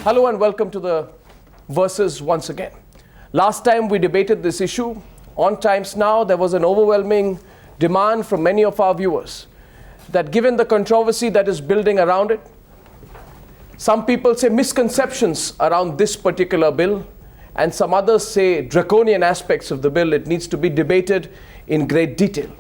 Hello and welcome to the Versus once again. Last time we debated this issue, on Times Now, there was an overwhelming demand from many of our viewers that given the controversy that is building around it, some people say misconceptions around this particular bill, and some others say draconian aspects of the bill, it needs to be debated in great detail.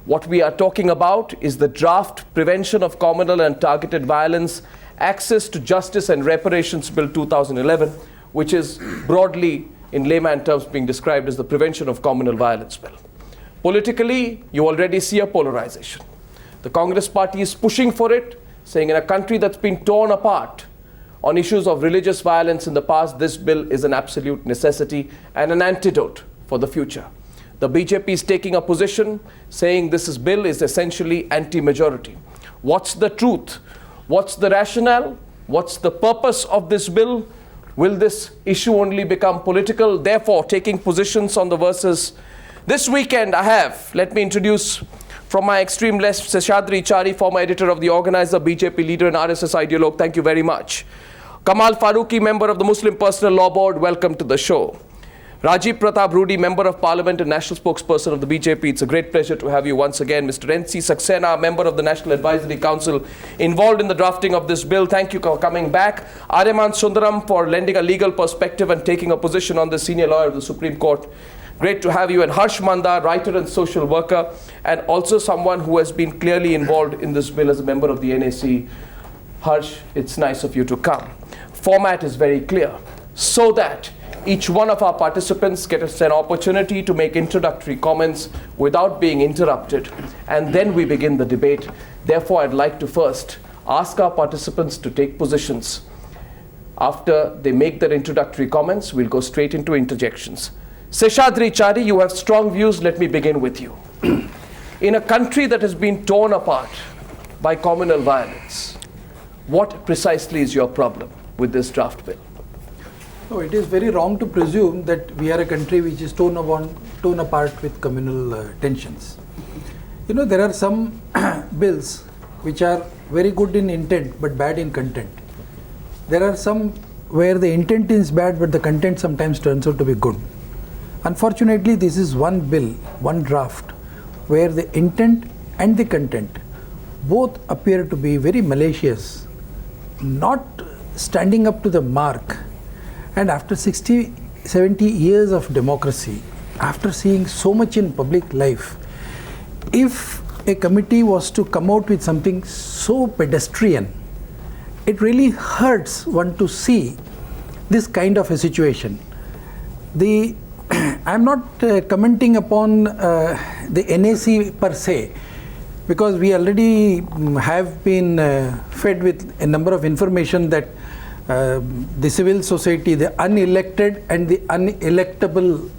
What we are talking about is the draft Prevention of Communal and Targeted Violence, Access to Justice and Reparations Bill 2011, which is broadly, in layman terms, being described as the Prevention of Communal Violence Bill. Politically, you already see a polarization. The Congress party is pushing for it, saying in a country that's been torn apart on issues of religious violence in the past, this bill is an absolute necessity and an antidote for the future. The BJP is taking a position saying this bill is essentially anti-majority. What's the truth? What's the rationale? What's the purpose of this bill? Will this issue only become political? Therefore, taking positions on the versus. This weekend I have, let me introduce from my extreme left, Seshadri Chari, former editor of The Organizer, BJP leader and RSS ideologue. Thank you very much. Kamal Farooqi, member of the Muslim Personal Law Board. Welcome to the show. Rajiv Pratap Rudy, member of Parliament and national spokesperson of the BJP. It's a great pleasure to have you once again. Mr. N.C. Saxena, member of the National Advisory Council, involved in the drafting of this bill. Thank you for coming back. Aryaman Sundaram for lending a legal perspective and taking a position on the senior lawyer of the Supreme Court. Great to have you. And Harsh Mandar, writer and social worker, and also someone who has been clearly involved in this bill as a member of the NAC. Harsh, it's nice of you to come. Format is very clear, so that each one of our participants gets an opportunity to make introductory comments without being interrupted, and then we begin the debate. Therefore, I'd like to first ask our participants to take positions. After they make their introductory comments, we'll go straight into interjections. Seshadri Chari, you have strong views. Let me begin with you. In a country that has been torn apart by communal violence, what precisely is your problem with this draft bill? No, it is very wrong to presume that we are a country which is torn apart with communal tensions. You know, there are some bills which are very good in intent but bad in content. There are some where the intent is bad but the content sometimes turns out to be good. Unfortunately, this is one bill, one draft, where the intent and the content both appear to be very malicious, not standing up to the mark. And after 60, 70 years of democracy, after seeing so much in public life, if a committee was to come out with something so pedestrian, it really hurts one to see this kind of a situation. I'm not commenting upon the NAC per se, because we already have been fed with a number of information that the civil society, the unelected and the unelectable,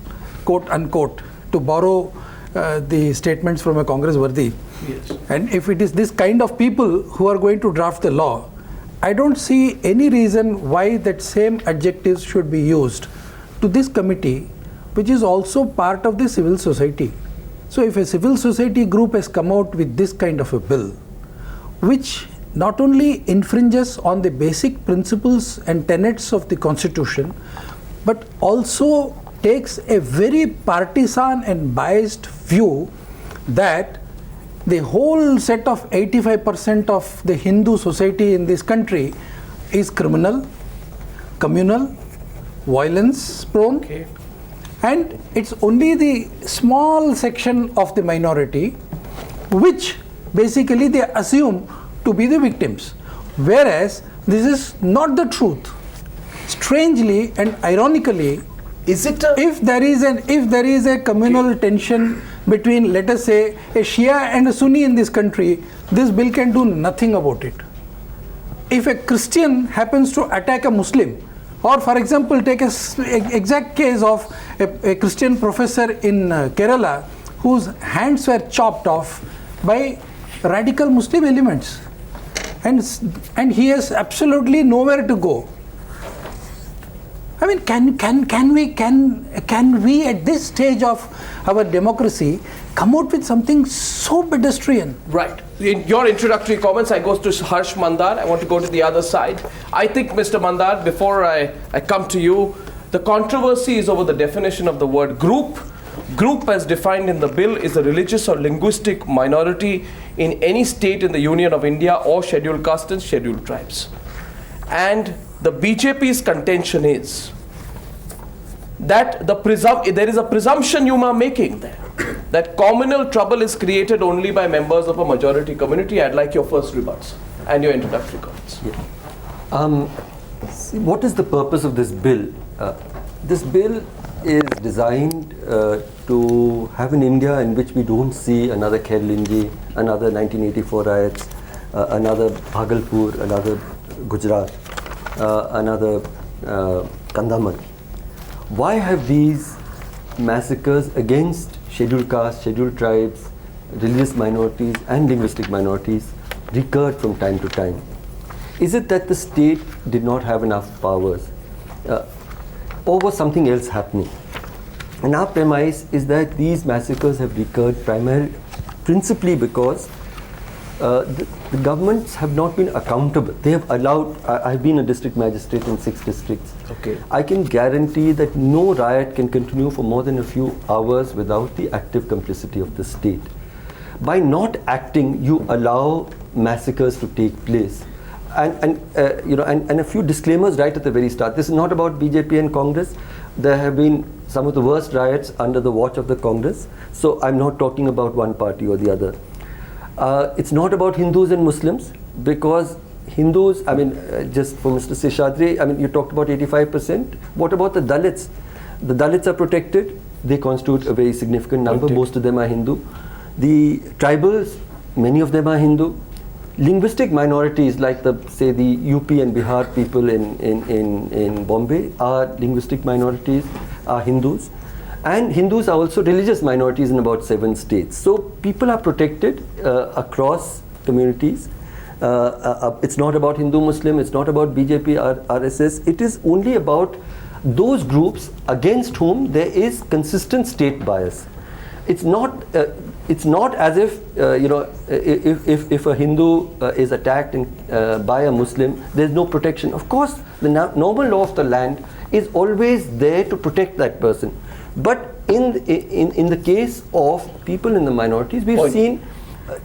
quote unquote, to borrow the statements from a Congress worthy. Yes. And if it is this kind of people who are going to draft the law, I don't see any reason why that same adjectives should be used to this committee, which is also part of the civil society. So if a civil society group has come out with this kind of a bill, which not only infringes on the basic principles and tenets of the Constitution, but also takes a very partisan and biased view that the whole set of 85% of the Hindu society in this country is criminal, communal, violence prone, Okay. and it's only the small section of the minority which basically they assume to be the victims, whereas this is not the truth. Strangely and ironically, if there is a communal tension between, let us say, a Shia and a Sunni in this country, this bill can do nothing about it. If a Christian happens to attack a Muslim, or for example take an exact case of a Christian professor in Kerala whose hands were chopped off by radical Muslim elements, and he has absolutely nowhere to go. I mean, can we at this stage of our democracy come out with something so pedestrian? Right. In your introductory comments, I go to Harsh Mandar. I want to go to the other side. I think, Mr. Mandar, before I come to you, the controversy is over the definition of the word group. Group as defined in the bill is a religious or linguistic minority in any state in the Union of India or scheduled castes and scheduled tribes. And the BJP's contention is that there is a presumption you are making there, that communal trouble is created only by members of a majority community. I'd like your first rebuts and your introductory comments. Yeah. See, what is the purpose of this bill? This bill is designed to have an India in which we don't see another Khairlingi, another 1984 riots, another Bhagalpur, another Gujarat, another Kandhamal. Why have these massacres against scheduled castes, scheduled tribes, religious minorities and linguistic minorities recurred from time to time? Is it that the state did not have enough powers? Or was something else happening? And our premise is that these massacres have recurred principally because the governments have not been accountable. They have allowed, I've been a district magistrate in 6 districts. Okay. I can guarantee that no riot can continue for more than a few hours without the active complicity of the state. By not acting, you allow massacres to take place. And a few disclaimers right at the very start. This is not about BJP and Congress. There have been some of the worst riots under the watch of the Congress. So I'm not talking about one party or the other. It's not about Hindus and Muslims, because Hindus, just for Mr. Seshadri, you talked about 85%. What about the Dalits? The Dalits are protected. They constitute a very significant number. Most of them are Hindu. The tribals, many of them are Hindu. Linguistic minorities like the UP and Bihar people in Bombay are linguistic minorities, are Hindus. And Hindus are also religious minorities in about 7 states. So people are protected across communities. It's not about Hindu, Muslim, it's not about BJP or RSS. It is only about those groups against whom there is consistent state bias. It's not as if if a Hindu is attacked by a Muslim, there's no protection. Of course, the normal law of the land is always there to protect that person. But in the case of people in the minorities, we've seen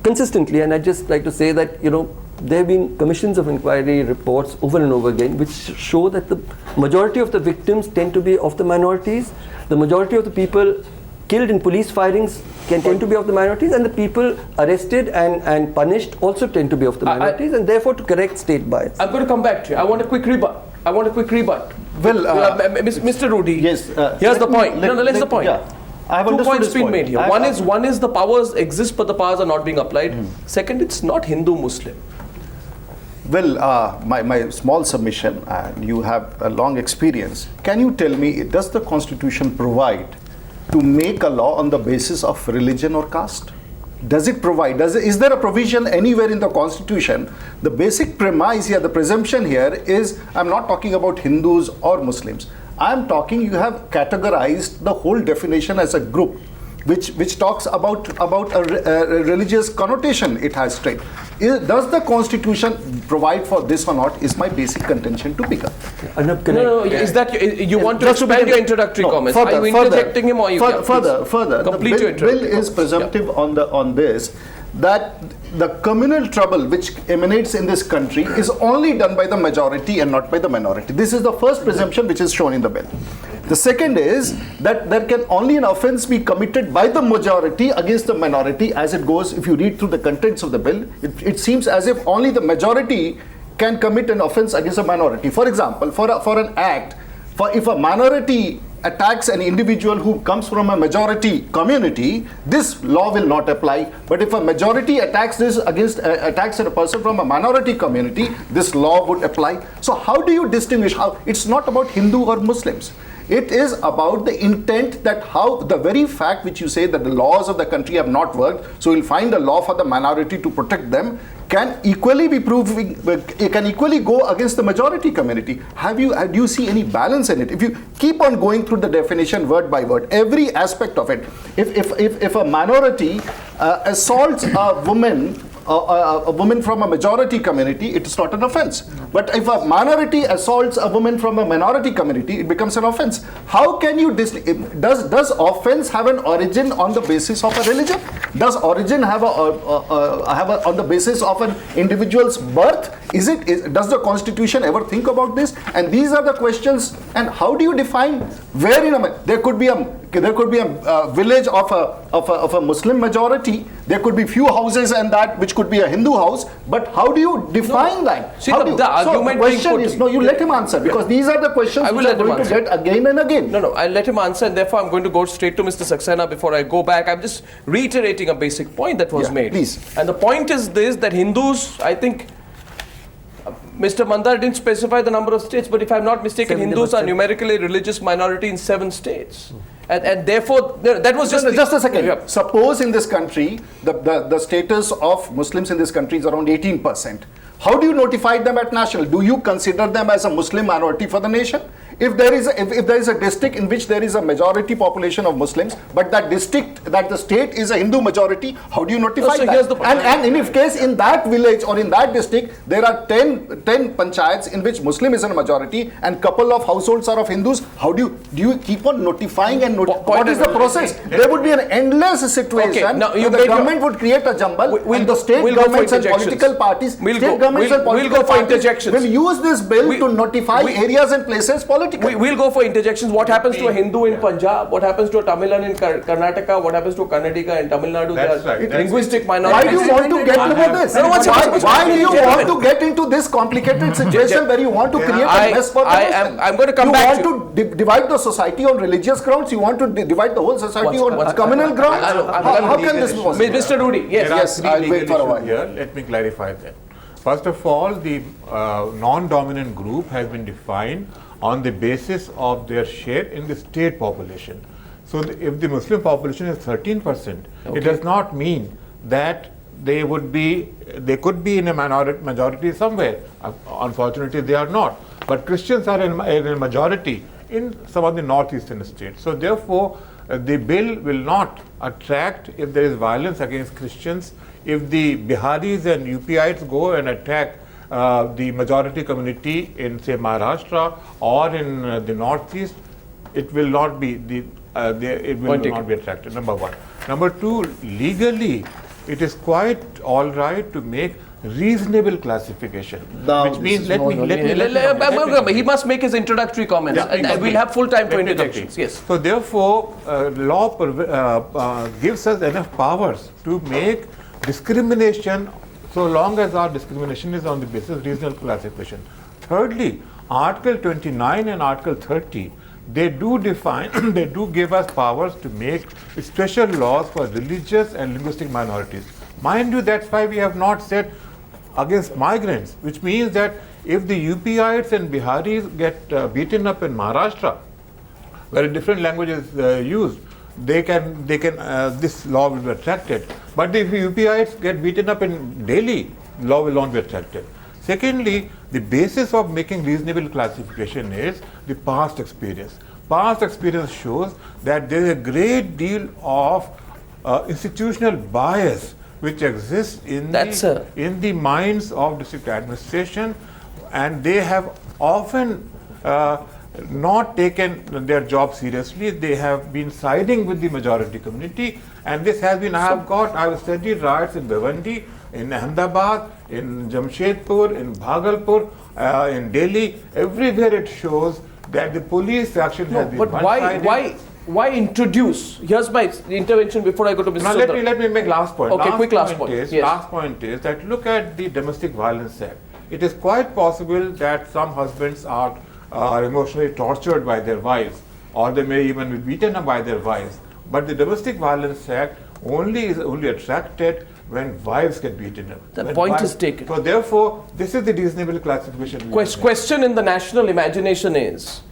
consistently, and I'd just like to say that there have been commissions of inquiry reports over and over again which show that the majority of the victims tend to be of the minorities. The majority of the people killed in police firings can tend to be of the minorities, and the people arrested and punished also tend to be of the minorities, and therefore to correct state bias. I'm going to come back to you. I want a quick rebut. Well, Mr. Rudy, yes. Here's the point. Let's the point. Yeah, I have 2 points being made here. One is the powers exist, but the powers are not being applied. Second, it's not Hindu-Muslim. Well, my small submission, and you have a long experience. Can you tell me, does the Constitution provide to make a law on the basis of religion or caste? Does it provide? Is there a provision anywhere in the Constitution? The basic premise here, the presumption here is, I'm not talking about Hindus or Muslims. I'm talking, you have categorized the whole definition as a group, which talks about a religious connotation it has straight. Does the Constitution provide for this or not is my basic contention to pick up. No, is that you want to expand your introductory comments? Are you interjecting him or you further, complete the bill is presumptive on this, that the communal trouble which emanates in this country is only done by the majority and not by the minority. This is the first presumption which is shown in the bill. The second is that there can only an offense be committed by the majority against the minority as it goes. If you read through the contents of the bill, it seems as if only the majority can commit an offense against a minority. For example, for an act, if a minority attacks an individual who comes from a majority community, this law will not apply. But if a majority attacks a person from a minority community, this law would apply. So how do you distinguish? How it's not about Hindu or Muslims. It is about the intent, that how the very fact which you say that the laws of the country have not worked, so we'll find a law for the minority to protect them. can equally be proving, can equally go against the majority community. Do you see any balance in it? If you keep on going through the definition word by word, every aspect of it, if a minority assaults a woman from a majority community, it is not an offense. But if a minority assaults a woman from a minority community, it becomes an offense. How can you does offense have an origin on the basis of a religion? Does origin have on the basis of an individual's birth? Does the Constitution ever think about this? And these are the questions. And how do you define where there could be a village of a Muslim majority? There could be few houses and that which could be a Hindu house. But how do you define that? See, the argument being put is, you let him answer, because these are the questions we are going to get again and again. No, I'll let him answer, and therefore I'm going to go straight to Mr. Saxena before I go back. I'm just reiterating a basic point that was made. Please. And the point is this, that Hindus, I think, Mr. Mandar didn't specify the number of states, but if I'm not mistaken, Hindus are numerically religious minority in 7 states. And therefore, that was just... Just a second. Yeah. Suppose in this country, the status of Muslims in this country is around 18%. How do you notify them at national? Do you consider them as a Muslim minority for the nation? If there is a district in which there is a majority population of Muslims, but that the state is a Hindu majority, how do you notify that? Here's the point. And in case in that village or in that district there are 10 panchayats in which Muslim is a majority and couple of households are of Hindus, how do you keep on notifying and what is the process? There would be an endless situation. Okay, now the government would create a jumble and the state governments and political parties, will use this bill to notify areas and places politically. We'll go for interjections. What happens to a Hindu in Punjab? What happens to a Tamilan in Karnataka? What happens to a Kannadiga in Tamil Nadu? That's right. Linguistic Why minorities. do you want to get into this? Why do you want to get into this complicated situation where you want to create a mess for the nation? I'm going to come back to you. Want to divide the society on religious grounds? You want to divide the whole society on communal grounds? How can this be possible? Mr. Rudy, yes. I'll wait for a while. Here, let me clarify that. First of all, the non-dominant group has been defined on the basis of their share in the state population. So if the Muslim population is 13%, it does not mean that they could be in a majority somewhere. Unfortunately, they are not. But Christians are in a majority in some of the northeastern states. So therefore, the bill will not attract if there is violence against Christians. If the Biharis and UPites go and attack the majority community in, say, Maharashtra or in the northeast, it will not be not be attracted. Number one. Number two, legally, it is quite all right to make reasonable classification, which means he must make his introductory comments, and we'll have full time for interjections. Yes. So therefore, law gives us enough powers to make discrimination, so long as our discrimination is on the basis of reasonable classification. Thirdly, Article 29 and Article 30, they do define, they do give us powers to make special laws for religious and linguistic minorities. Mind you, that's why we have not said against migrants, which means that if the UPites and Biharis get beaten up in Maharashtra, where a different language is used, this law will be attracted. But if UPites get beaten up in Delhi, law will not be attracted. Secondly, the basis of making reasonable classification is the past experience. Past experience shows that there is a great deal of institutional bias which exists in the minds of district administration, and they have often not taken their job seriously. They have been siding with the majority community, and this has been, I have studied riots in Bhiwandi, in Ahmedabad, in Jamshedpur, in Bhagalpur, in Delhi. Everywhere it shows that the police action has been one-sided. Why introduce? Here's my intervention before I go to Mr. Now let me make last point. Okay, last point. Last point is that look at the Domestic Violence Act. It is quite possible that some husbands are emotionally tortured by their wives, or they may even be beaten up by their wives. But the Domestic Violence Act is only attracted when wives get beaten up. The point is taken. So therefore, this is the reasonable classification. Question in the national imagination is,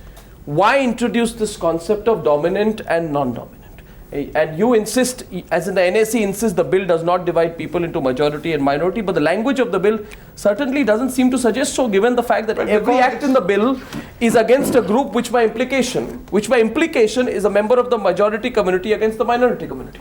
why introduce this concept of dominant and non-dominant? And you insist, as in the NAC insists, the bill does not divide people into majority and minority, but the language of the bill certainly doesn't seem to suggest so, given the fact that But every because act in the bill is against a group which by implication is a member of the majority community against the minority community.